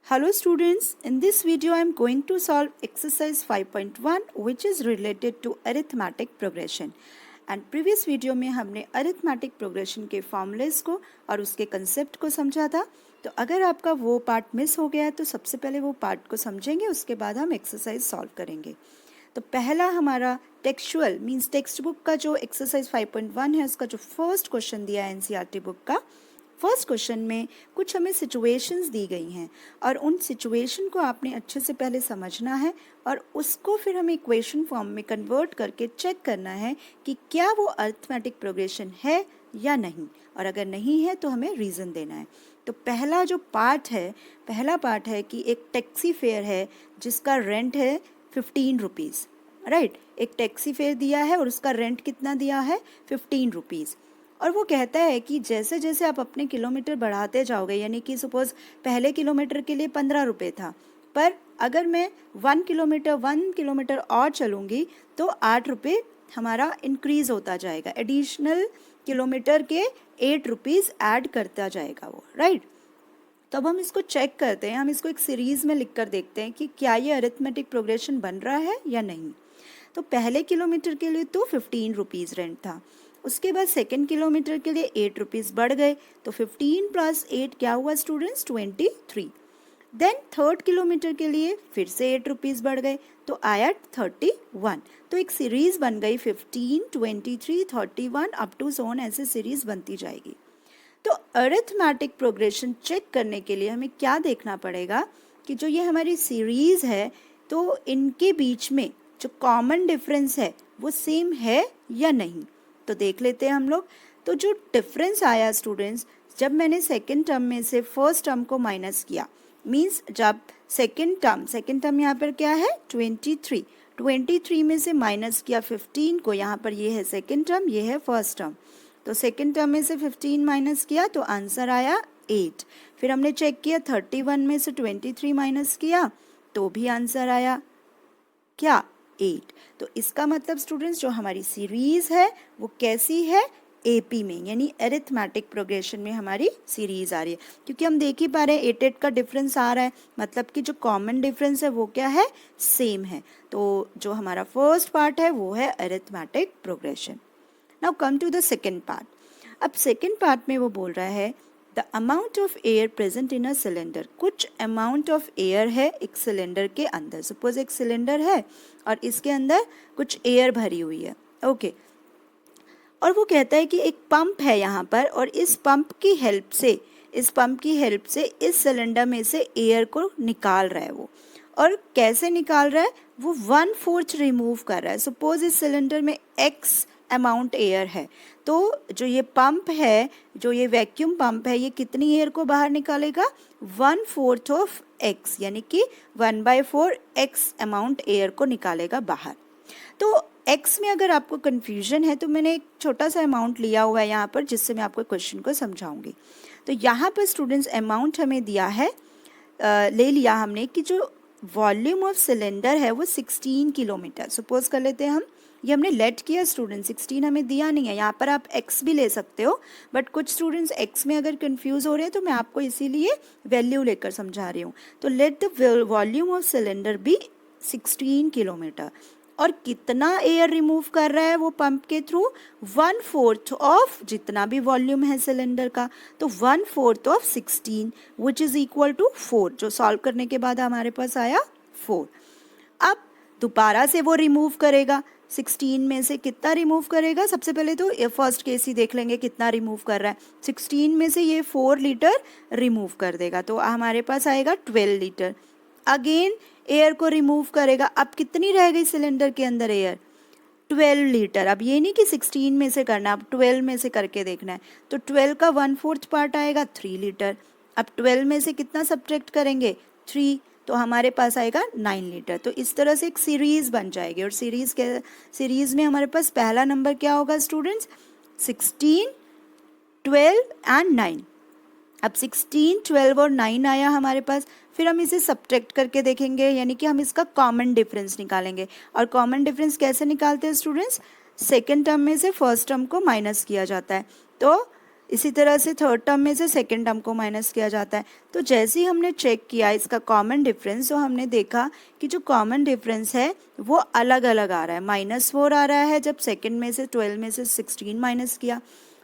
Hello students, in this video I am going to solve exercise 5.1 which is related to arithmetic progression. And previous video में हमने arithmetic progression के formulas को और उसके concept को समझा था. तो अगर आपका वो पार्ट मिस हो गया है तो सबसे पहले वो पार्ट को समझेंगे, उसके बाद हम एक्सरसाइज सॉल्व करेंगे. तो पहला हमारा टेक्सचुअल मीन्स टेक्स्ट बुक का जो एक्सरसाइज 5.1 है उसका जो फर्स्ट क्वेश्चन दिया है एनसीईआरटी बुक का. फर्स्ट क्वेश्चन में कुछ हमें सिचुएशंस दी गई हैं और उन सिचुएशन को आपने अच्छे से पहले समझना है और उसको फिर हमें इक्वेशन फॉर्म में कन्वर्ट करके चेक करना है कि क्या वो अरिथमेटिक प्रोग्रेशन है या नहीं, और अगर नहीं है तो हमें रीज़न देना है. तो पहला पार्ट है कि एक टैक्सी फेयर है जिसका रेंट है 15 रुपीज़. राइट, एक टैक्सी फेयर दिया है और उसका रेंट कितना दिया है 15 रुपीज़. और वो कहता है कि जैसे जैसे आप अपने किलोमीटर बढ़ाते जाओगे, यानी कि सपोज पहले किलोमीटर के लिए 15 रुपये था, पर अगर मैं 1 किलोमीटर और चलूँगी तो 8 रुपये हमारा इंक्रीज़ होता जाएगा. एडिशनल किलोमीटर के 8 रुपीज़ ऐड करता जाएगा वो. राइट, तो अब हम इसको चेक करते हैं. हम इसको एक सीरीज़ में लिख कर देखते हैं कि क्या ये अरिथमेटिक प्रोग्रेशन बन रहा है या नहीं. तो पहले किलोमीटर के लिए तो 15 रुपीज़ रेंट था, उसके बाद सेकेंड किलोमीटर के लिए 8 रुपीज़ बढ़ गए, तो 15 प्लस 8 क्या हुआ स्टूडेंट्स 23. देन थर्ड किलोमीटर के लिए फिर से 8 रुपीज़ बढ़ गए तो आया 31. तो एक सीरीज़ बन गई 15, 23, 31 अप टू सो ऑन, ऐसे सीरीज़ बनती जाएगी. तो अरिथमेटिक प्रोग्रेशन चेक करने के लिए हमें क्या देखना पड़ेगा कि जो ये हमारी सीरीज़ है तो इनके बीच में जो कॉमन डिफरेंस है वो सेम है या नहीं. तो देख लेते हैं हम लोग. तो जो डिफरेंस आया स्टूडेंट्स, जब मैंने सेकेंड टर्म में से फर्स्ट टर्म को माइनस किया, मीन्स जब सेकेंड टर्म यहाँ पर क्या है 23 में से माइनस किया 15 को, यहाँ पर ये है सेकेंड टर्म, ये है फर्स्ट टर्म. तो सेकेंड टर्म में से 15 माइनस किया तो आंसर आया 8. फिर हमने चेक किया 31 में से 23 माइनस किया तो भी आंसर आया क्या 8. तो इसका मतलब स्टूडेंट्स जो हमारी सीरीज़ है वो कैसी है एपी में, यानी अरिथमेटिक प्रोग्रेशन में हमारी सीरीज़ आ रही है, क्योंकि हम देख ही पा रहे हैं 8 का डिफरेंस आ रहा है, मतलब कि जो कॉमन डिफरेंस है वो क्या है सेम है. तो जो हमारा फर्स्ट पार्ट है वो है arithmetic progression. Now come to the second part. अब सेकेंड पार्ट में वो बोल रहा है the amount of air present in a cylinder. कुछ अमाउंट ऑफ एयर है एक सिलेंडर के अंदर. सपोज एक सिलेंडर है और इसके अंदर कुछ एयर भरी हुई है. ओके, और वो कहता है कि एक पंप है यहाँ पर और इस पंप की हेल्प से इस सिलेंडर में से एयर को निकाल रहा है वो. और कैसे निकाल रहा है, वो 1/4 रिमूव कर रहा है. सपोज इस सिलेंडर में x अमाउंट एयर है, तो जो ये पंप है, जो ये वैक्यूम पंप है, ये कितनी एयर को बाहर निकालेगा 1/4 ऑफ x, यानी कि 1/4 x अमाउंट एयर को निकालेगा बाहर. तो x में अगर आपको कन्फ्यूजन है तो मैंने एक छोटा सा अमाउंट लिया हुआ है यहाँ पर, जिससे मैं आपको क्वेश्चन को समझाऊंगी. तो यहाँ पर स्टूडेंट्स अमाउंट हमें दिया है, ले लिया हमने कि जो वॉल्यूम ऑफ सिलेंडर है वो 16 किलोमीटर. सपोज कर लेते हैं हम, ये हमने लेट किया स्टूडेंट, 16 हमें दिया नहीं है. यहाँ पर आप x भी ले सकते हो, बट कुछ स्टूडेंट्स x में अगर कंफ्यूज हो रहे हैं तो मैं आपको इसीलिए वैल्यू लेकर समझा रही हूँ. तो let the volume of cylinder be 16 kilometre. और कितना एयर रिमूव कर रहा है वो पंप के थ्रू 1/4 ऑफ जितना भी वॉल्यूम है सिलेंडर का. तो 1/4 of 16 which is equal to 4. जो सॉल्व करने के बाद हमारे पास आया 4. अब दोबारा से वो रिमूव करेगा 16 में से. कितना रिमूव करेगा, सबसे पहले तो फर्स्ट केस ही देख लेंगे कितना रिमूव कर रहा है. 16 में से ये 4 लीटर रिमूव कर देगा तो हमारे पास आएगा 12 लीटर. अगेन एयर को रिमूव करेगा. अब कितनी रह गई सिलेंडर के अंदर एयर 12 लीटर. अब ये नहीं कि 16 में से करना, अब 12 में से करके देखना है. तो 12 का 1/4 पार्ट आएगा 3 लीटर. अब 12 में से कितना सब्ट्रैक्ट करेंगे 3, तो हमारे पास आएगा 9 लीटर. तो इस तरह से एक सीरीज़ बन जाएगी. और सीरीज़ में हमारे पास पहला नंबर क्या होगा स्टूडेंट्स 16, 12 एंड 9. अब 16, 12 और 9 आया हमारे पास. फिर हम इसे सब्ट्रैक्ट करके देखेंगे, यानी कि हम इसका कॉमन डिफरेंस निकालेंगे. और कॉमन डिफरेंस कैसे निकालते हैं स्टूडेंट्स, सेकेंड टर्म में से फर्स्ट टर्म को माइनस किया जाता है. तो इसी तरह से थर्ड टर्म में से सेकेंड टर्म को माइनस किया जाता है। तो जैसे ही हमने चेक किया इसका कॉमन डिफरेंस, तो हमने देखा कि जो कॉमन डिफरेंस है वो अलग अलग आ रहा है। -4 आ रहा है जब सेकेंड में से 12 में से 16 माइनस किया,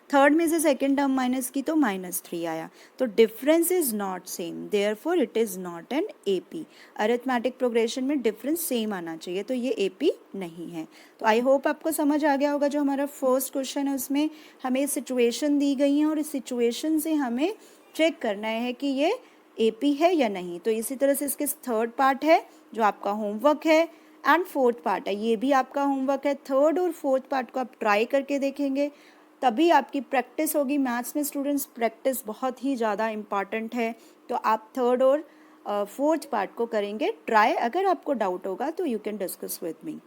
थर्ड में से सेकेंड टर्म माइनस की तो -3 आया। तो difference is not same, therefore it is not an AP. Arithmetic progression में डिफरेंस सेम आना चाहिए, तो ये एपी नहीं है। तो आई होप आपको समझ आ गया होगा। जो हमारा फर्स्ट क्वेश्चन है उसमें हमें सिचुएशन दी गई है और इस सिचुएशन से हमें चेक करना है कि ये एपी है या नहीं। तो इसी तरह से इसके थर्ड पार्ट है जो आपका होमवर्क है, एंड फोर्थ पार्ट है, ये भी आपका होमवर्क है। थर्ड और फोर्थ पार्ट को आप ट्राई करके देखेंगे, तभी आपकी प्रैक्टिस होगी। मैथ्स में स्टूडेंट्स प्रैक्टिस बहुत ही ज़्यादा इम्पॉर्टेंट है। तो आप थर्ड और फोर्थ पार्ट को करेंगे ट्राई। अगर आपको डाउट होगा तो you can discuss with me.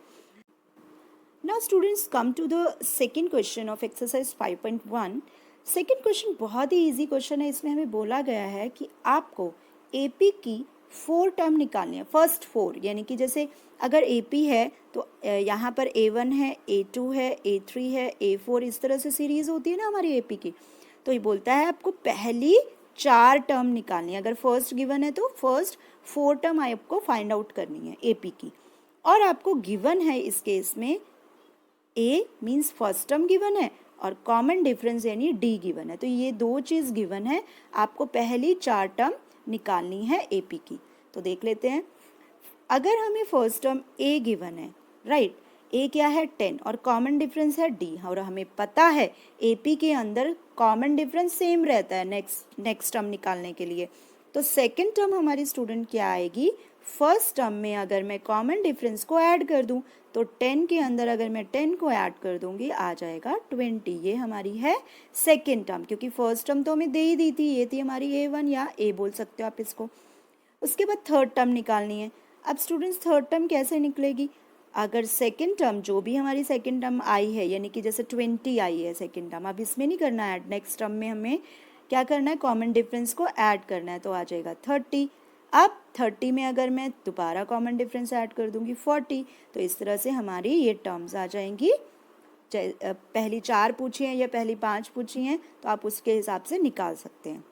Now students come to the second question of exercise 5.1। Second question बहुत ही इजी क्वेश्चन है। इसमें हमें बोला गया है कि आपको एपी की 4 टर्म निकालनी है। फर्स्ट 4 यानी कि जैसे अगर एपी है तो यहाँ पर A1 है, A2 है, A3 है, A4, इस तरह से सीरीज होती है ना हमारी एपी की। तो ये बोलता है आपको पहली 4 टर्म निकालनी है। अगर फर्स्ट गिवन है तो फर्स्ट 4 टर्म आपको फाइंड आउट करनी है एपी की। और आपको गिवन है इस केस में ए मीन्स फर्स्ट टर्म गिवन है और कॉमन डिफरेंस यानी डी गिवन है। तो ये दो चीज़ गिवन है, आपको पहली 4 टर्म निकालनी है एपी की। तो देख लेते हैं। अगर हमें फर्स्ट टर्म ए गिवन है, राइट, ए क्या है 10 और कॉमन डिफरेंस है डी, और हमें पता है एपी के अंदर कॉमन डिफरेंस सेम रहता है नेक्स्ट टर्म निकालने के लिए। तो सेकेंड टर्म हमारी स्टूडेंट क्या आएगी, फर्स्ट टर्म में अगर मैं कॉमन डिफरेंस को ऐड कर दूं तो 10 के अंदर अगर मैं 10 को ऐड कर दूंगी आ जाएगा 20। ये हमारी है सेकेंड टर्म, क्योंकि फर्स्ट टर्म तो हमें दे ही दी थी, ये थी हमारी A1 या ए बोल सकते हो आप इसको। उसके बाद थर्ड टर्म निकालनी है। अब स्टूडेंट्स थर्ड टर्म कैसे निकलेगी, अगर सेकेंड टर्म जो भी हमारी सेकेंड टर्म आई है यानी कि जैसे 20 आई है सेकेंड टर्म, अब इसमें नहीं करना ऐड, नेक्स्ट टर्म में हमें क्या करना है, कॉमन डिफरेंस को ऐड करना है, तो आ जाएगा 30। अब 30 में अगर मैं दोबारा कॉमन डिफरेंस ऐड कर दूंगी 40, तो इस तरह से हमारी ये टर्म्स आ जाएंगी। पहली 4 पूछी हैं या पहली 5 पूछी हैं तो आप उसके हिसाब से निकाल सकते हैं।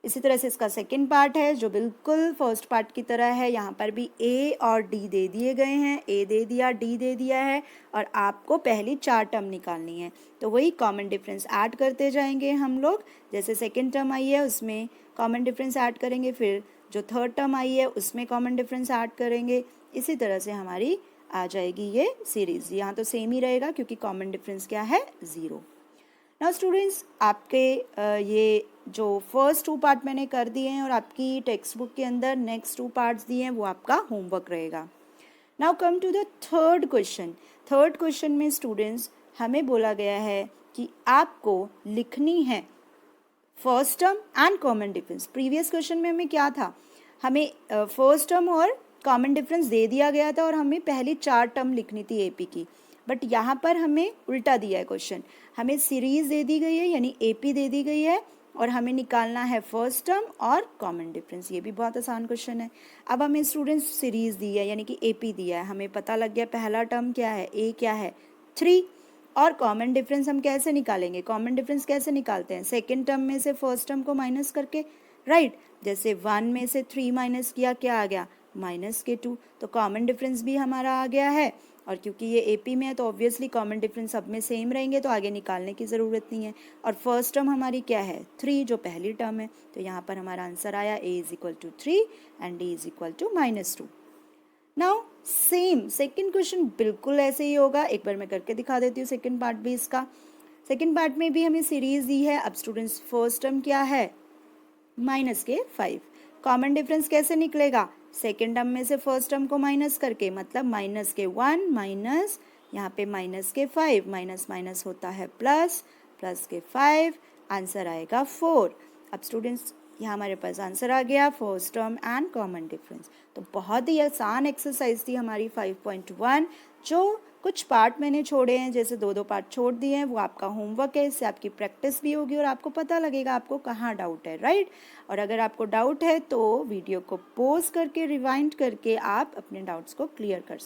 इसी तरह से इसका सेकंड पार्ट है जो बिल्कुल फर्स्ट पार्ट की तरह है। यहाँ पर भी ए और डी दे दिए गए हैं, ए दे दिया, डी दे दिया है, और आपको पहली 4 टर्म निकालनी है। तो वही कॉमन डिफरेंस ऐड करते जाएंगे हम लोग। जैसे सेकंड टर्म आई है उसमें कॉमन डिफरेंस ऐड करेंगे, फिर जो थर्ड टर्म आई है उसमें कॉमन डिफरेंस ऐड करेंगे। इसी तरह से हमारी आ जाएगी ये सीरीज़। यहाँ तो सेम ही रहेगा क्योंकि कॉमन डिफरेंस क्या है, 0। नाउ स्टूडेंट्स आपके ये जो फर्स्ट 2 पार्ट मैंने कर दिए हैं और आपकी टेक्स्ट बुक के अंदर नेक्स्ट 2 पार्ट्स दिए हैं, वो आपका होमवर्क रहेगा। Now come to the third question. Third question में स्टूडेंट्स हमें बोला गया है कि आपको लिखनी है first term and common difference. Previous question में हमें क्या था, हमें फर्स्ट टर्म और कॉमन डिफरेंस दे दिया गया था और हमें पहली 4 टर्म लिखनी थी एपी की। बट यहाँ पर हमें उल्टा दिया है क्वेश्चन, हमें सीरीज दे दी गई है यानी एपी दे दी गई है और हमें निकालना है फर्स्ट टर्म और कॉमन डिफरेंस। ये भी बहुत आसान क्वेश्चन है। अब हमें स्टूडेंट्स सीरीज दी है यानी कि एपी दिया है, हमें पता लग गया पहला टर्म क्या है, ए क्या है 3, और कॉमन डिफरेंस हम कैसे निकालेंगे, कॉमन डिफरेंस कैसे निकालते हैं, सेकेंड टर्म में से फर्स्ट टर्म को माइनस करके, राइट। जैसे 1 में से 3 माइनस किया, क्या आ गया, -2। तो कॉमन डिफरेंस भी हमारा आ गया है, और क्योंकि ये एपी में है तो ऑब्वियसली कॉमन डिफरेंस सब में सेम रहेंगे, तो आगे निकालने की ज़रूरत नहीं है। और फर्स्ट टर्म हमारी क्या है, 3, जो पहली टर्म है। तो यहाँ पर हमारा आंसर आया a = 3 and d = -2। Now same second question बिल्कुल ऐसे ही होगा। एक बार मैं करके दिखा देती हूँ सेकेंड पार्ट भी इसका। सेकेंड पार्ट में भी हमें सीरीज दी है। अब स्टूडेंट्स फर्स्ट टर्म क्या है, -5। कॉमन डिफरेंस कैसे निकलेगा, सेकेंड टर्म में से फर्स्ट टर्म को माइनस करके, मतलब -1 माइनस यहाँ पे -5, माइनस माइनस होता है प्लस, +5, आंसर आएगा 4। अब स्टूडेंट्स यहाँ हमारे पास आंसर आ गया first term and common difference. तो बहुत ही आसान एक्सरसाइज थी हमारी 5.1। जो कुछ पार्ट मैंने छोड़े हैं, जैसे 2 पार्ट छोड़ दिए हैं, वो आपका होमवर्क है। इससे आपकी प्रैक्टिस भी होगी और आपको पता लगेगा आपको कहाँ डाउट है, राइट। और अगर आपको डाउट है तो वीडियो को पॉज करके रिवाइंड करके आप अपने डाउट्स को क्लियर कर सकते हैं।